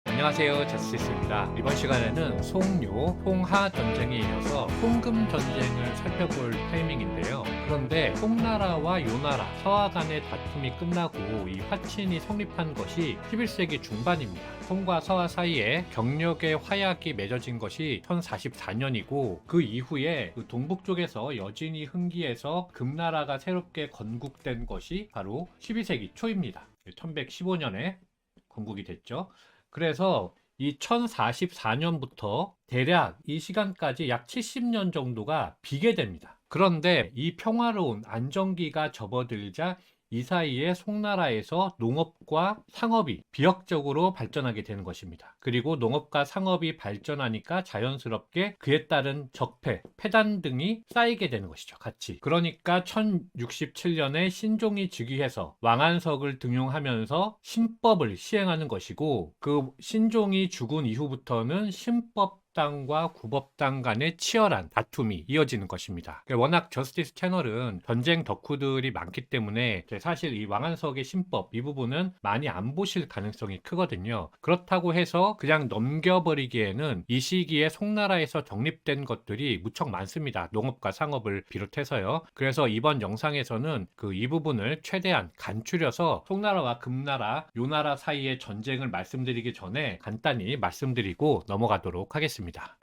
안녕하세요, 저스티스입니다. 이번 시간에는 송요, 송하 전쟁에 이어서 송금 전쟁을 살펴볼 타이밍인데요. 그런데 송나라와 요나라, 서하 간의 다툼이 끝나고 이 화친이 성립한 것이 11세기 중반입니다. 송과 서하 사이에 경력의 화약이 맺어진 것이 1044년이고 그 이후에 그 동북 쪽에서 여진이 흥기해서 금나라가 새롭게 건국된 것이 바로 12세기 초입니다. 1115년에 건국이 됐죠. 그래서 이 1044년부터 대략 이 시간까지 약 70년 정도가 비게 됩니다. 그런데 이 평화로운 안정기가 접어들자 이 사이에 송나라에서 농업과 상업이 비약적으로 발전하게 되는 것입니다. 그리고 농업과 상업이 발전하니까 자연스럽게 그에 따른 적폐, 패단 등이 쌓이게 되는 것이죠. 같이. 그러니까 1067년에 신종이 즉위해서 왕안석을 등용하면서 신법을 시행하는 것이고 그 신종이 죽은 이후부터는 신법당과 구법당 간의 치열한 다툼이 이어지는 것입니다. 워낙 저스티스 채널은 전쟁 덕후들이 많기 때문에 사실 이 왕안석의 신법 이 부분은 많이 안 보실 가능성이 크거든요. 그렇다고 해서 그냥 넘겨버리기에는 이 시기에 송나라에서 정립된 것들이 무척 많습니다. 농업과 상업을 비롯해서요. 그래서 이번 영상에서는 그 이 부분을 최대한 간추려서 송나라와 금나라, 요나라 사이의 전쟁을 말씀드리기 전에 간단히 말씀드리고 넘어가도록 하겠습니다.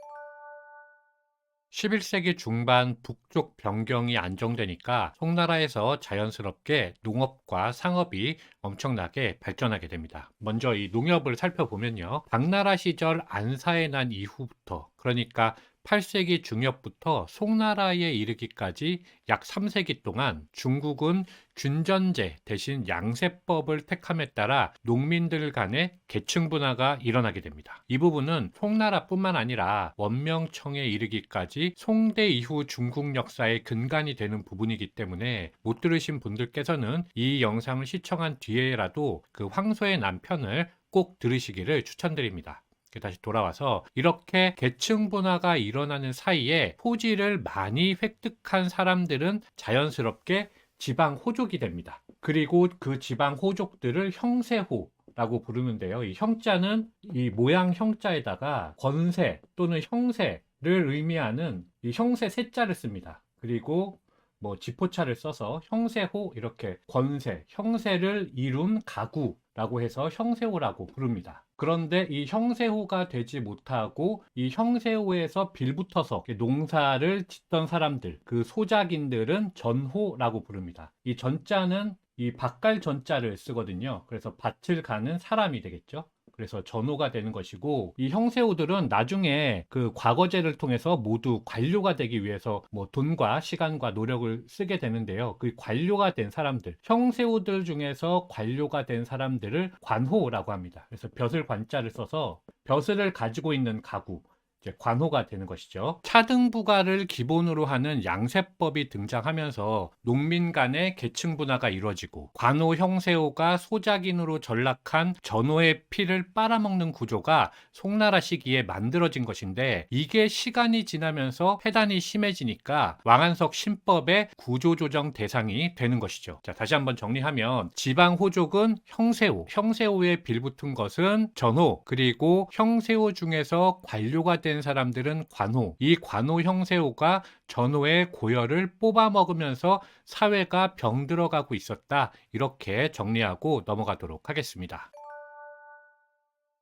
11세기 중반 북쪽 변경이 안정되니까 송나라에서 자연스럽게 농업과 상업이 엄청나게 발전하게 됩니다. 먼저 이 농협을 살펴보면요. 당나라 시절 안사에 난 이후부터 그러니까 8세기 중엽부터 송나라에 이르기까지 약 3세기 동안 중국은 균전제 대신 양세법을 택함에 따라 농민들 간의 계층 분화가 일어나게 됩니다. 이 부분은 송나라뿐만 아니라 원명청에 이르기까지 송대 이후 중국 역사의 근간이 되는 부분이기 때문에 못 들으신 분들께서는 이 영상을 시청한 뒤에라도 그 황소의 남편을 꼭 들으시기를 추천드립니다. 다시 돌아와서 이렇게 계층 분화가 일어나는 사이에 토지를 많이 획득한 사람들은 자연스럽게 지방 호족이 됩니다. 그리고 그 지방 호족들을 형세호라고 부르는데요. 이 형자는 이 모양 형자에다가 권세 또는 형세를 의미하는 이 형세 세자를 씁니다. 그리고 뭐 지포차를 써서 형세호 이렇게 권세, 형세를 이룬 가구라고 해서 형세호라고 부릅니다. 그런데 이 형세호가 되지 못하고 이 형세호에서 빌붙어서 농사를 짓던 사람들, 그 소작인들은 전호라고 부릅니다. 이 전자는 이 밭갈 전자를 쓰거든요. 그래서 밭을 가는 사람이 되겠죠. 그래서 전호가 되는 것이고 이 형세호들은 나중에 그 과거제를 통해서 모두 관료가 되기 위해서 뭐 돈과 시간과 노력을 쓰게 되는데요. 그 관료가 된 사람들, 형세호들 중에서 관료가 된 사람들을 관호라고 합니다. 그래서 벼슬 관자를 써서 벼슬을 가지고 있는 가구, 이제 관호가 되는 것이죠. 차등부가를 기본으로 하는 양세법이 등장하면서 농민 간의 계층 분화가 이루어지고 관호 형세호가 소작인으로 전락한 전호의 피를 빨아먹는 구조가 송나라 시기에 만들어진 것인데 이게 시간이 지나면서 폐단이 심해지니까 왕안석 신법의 구조조정 대상이 되는 것이죠. 자, 다시 한번 정리하면 지방 호족은 형세호, 형세호에 빌붙은 것은 전호, 그리고 형세호 중에서 관료가 된 사람들은 관호, 이 관호 형세호가 전호의 고열을 뽑아먹으면서 사회가 병들어가고 있었다. 이렇게 정리하고 넘어가도록 하겠습니다.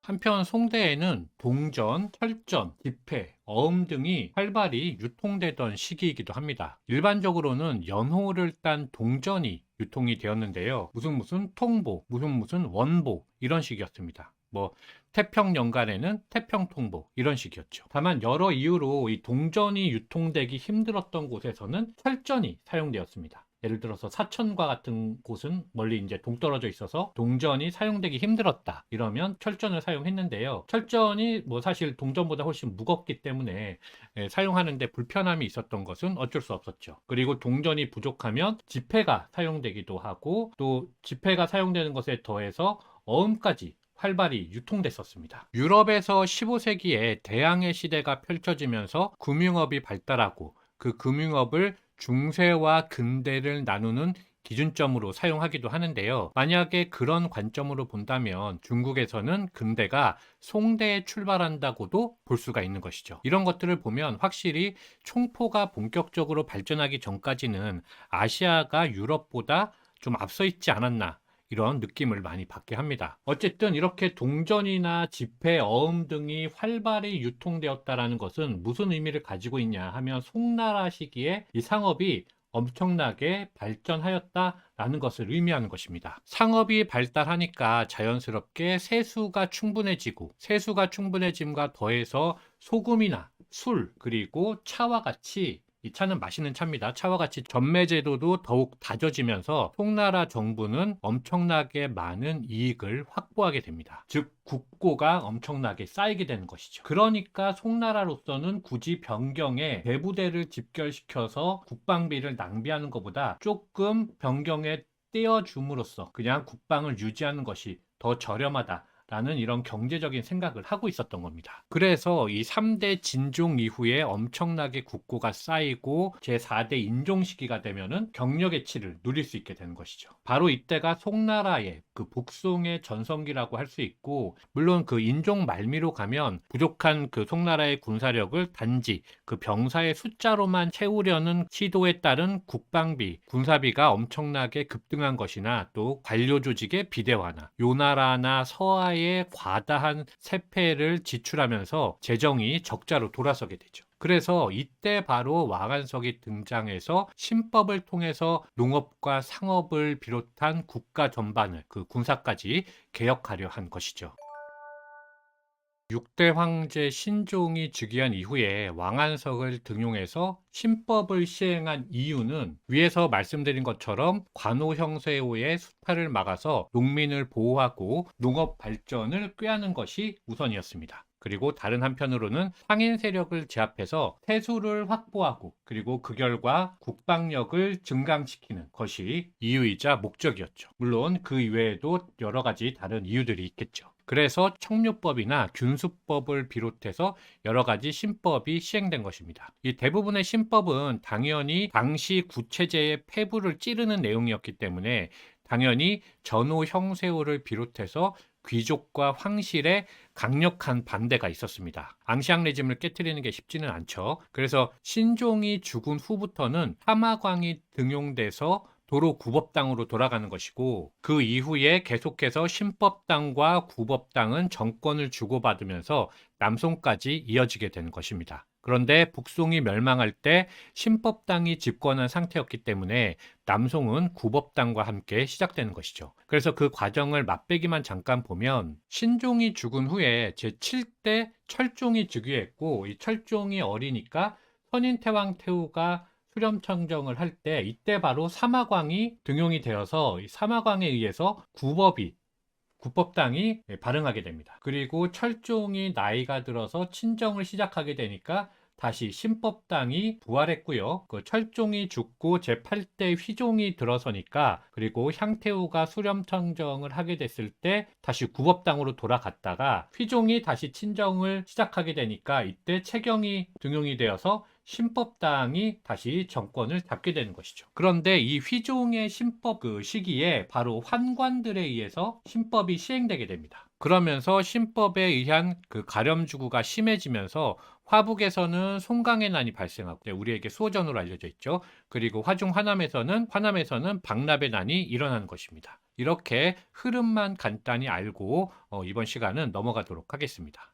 한편 송대에는 동전, 철전, 지폐, 어음 등이 활발히 유통되던 시기이기도 합니다. 일반적으로는 연호를 딴 동전이 유통이 되었는데요. 무슨 통보, 무슨 원보 이런 식이었습니다. 뭐 태평연간에는 태평통보 이런 식이었죠. 다만 여러 이유로 이 동전이 유통되기 힘들었던 곳에서는 철전이 사용되었습니다. 예를 들어서 사천과 같은 곳은 멀리 이제 동떨어져 있어서 동전이 사용되기 힘들었다. 이러면 철전을 사용했는데요. 철전이 뭐 사실 동전보다 훨씬 무겁기 때문에 사용하는데 불편함이 있었던 것은 어쩔 수 없었죠. 그리고 동전이 부족하면 지폐가 사용되기도 하고 또 지폐가 사용되는 것에 더해서 어음까지 활발히 유통됐었습니다. 유럽에서 15세기에 대항해 시대가 펼쳐지면서 금융업이 발달하고 그 금융업을 중세와 근대를 나누는 기준점으로 사용하기도 하는데요. 만약에 그런 관점으로 본다면 중국에서는 근대가 송대에 출발한다고도 볼 수가 있는 것이죠. 이런 것들을 보면 확실히 총포가 본격적으로 발전하기 전까지는 아시아가 유럽보다 좀 앞서 있지 않았나, 이런 느낌을 많이 받게 합니다. 어쨌든 이렇게 동전이나 지폐, 어음 등이 활발히 유통되었다라는 것은 무슨 의미를 가지고 있냐 하면 송나라 시기에 이 상업이 엄청나게 발전하였다라는 것을 의미하는 것입니다. 상업이 발달하니까 자연스럽게 세수가 충분해지고, 세수가 충분해짐과 더해서 소금이나 술, 그리고 차와 같이, 이 차는 맛있는 차입니다. 차와 같이 전매 제도도 더욱 다져지면서 송나라 정부는 엄청나게 많은 이익을 확보하게 됩니다. 즉 국고가 엄청나게 쌓이게 되는 것이죠. 그러니까 송나라로서는 굳이 변경에 대부대를 집결시켜서 국방비를 낭비하는 것보다 조금 변경에 떼어줌으로써 그냥 국방을 유지하는 것이 더 저렴하다 라는 이런 경제적인 생각을 하고 있었던 겁니다. 그래서 이 3대 진종 이후에 엄청나게 국고가 쌓이고 제4대 인종 시기가 되면은 경력의 치를 누릴 수 있게 되는 것이죠. 바로 이때가 송나라의 그 북송의 전성기라고 할 수 있고, 물론 그 인종 말미로 가면 부족한 그 송나라의 군사력을 단지 그 병사의 숫자로만 채우려는 시도에 따른 국방비, 군사비가 엄청나게 급등한 것이나 또 관료 조직의 비대화나 요나라나 서하의 과다한 세패를 지출하면서 재정이 적자로 돌아서게 되죠. 그래서 이때 바로 왕안석이 등장해서 신법을 통해서 농업과 상업을 비롯한 국가 전반을, 그 군사까지 개혁하려 한 것이죠. 6대 황제 신종이 즉위한 이후에 왕안석을 등용해서 신법을 시행한 이유는 위에서 말씀드린 것처럼 관우 형세호의 수탈을 막아서 농민을 보호하고 농업 발전을 꾀하는 것이 우선이었습니다. 그리고 다른 한편으로는 상인 세력을 제압해서 세수를 확보하고, 그리고 그 결과 국방력을 증강시키는 것이 이유이자 목적이었죠. 물론 그 이외에도 여러 가지 다른 이유들이 있겠죠. 그래서 청류법이나 균수법을 비롯해서 여러 가지 신법이 시행된 것입니다. 이 대부분의 신법은 당연히 당시 구체제의 폐부를 찌르는 내용이었기 때문에 당연히 전후 형세호를 비롯해서 귀족과 황실의 강력한 반대가 있었습니다. 앙시앙 레짐을 깨트리는 게 쉽지는 않죠. 그래서 신종이 죽은 후부터는 사마광이 등용돼서 도로 구법당으로 돌아가는 것이고, 그 이후에 계속해서 신법당과 구법당은 정권을 주고받으면서 남송까지 이어지게 된 것입니다. 그런데 북송이 멸망할 때 신법당이 집권한 상태였기 때문에 남송은 구법당과 함께 시작되는 것이죠. 그래서 그 과정을 맛배기만 잠깐 보면, 신종이 죽은 후에 제7대 철종이 즉위했고, 이 철종이 어리니까 선인태왕 태후가 수렴청정을 할 때, 이때 바로 사마광이 등용이 되어서 이 사마광에 의해서 구법당이 발흥하게 됩니다. 그리고 철종이 나이가 들어서 친정을 시작하게 되니까 다시 신법당이 부활했고요. 그 철종이 죽고 제8대 휘종이 들어서니까, 그리고 향태우가 수렴청정을 하게 됐을 때 다시 구법당으로 돌아갔다가 휘종이 다시 친정을 시작하게 되니까 이때 채경이 등용이 되어서 신법당이 다시 정권을 잡게 되는 것이죠. 그런데 이 휘종의 신법 그 시기에 바로 환관들에 의해서 신법이 시행되게 됩니다. 그러면서 신법에 의한 그 가렴주구가 심해지면서 화북에서는 송강의 난이 발생하고, 우리에게 수호전으로 알려져 있죠. 그리고 화중 화남에서는 박납의 난이 일어나는 것입니다. 이렇게 흐름만 간단히 알고 이번 시간은 넘어가도록 하겠습니다.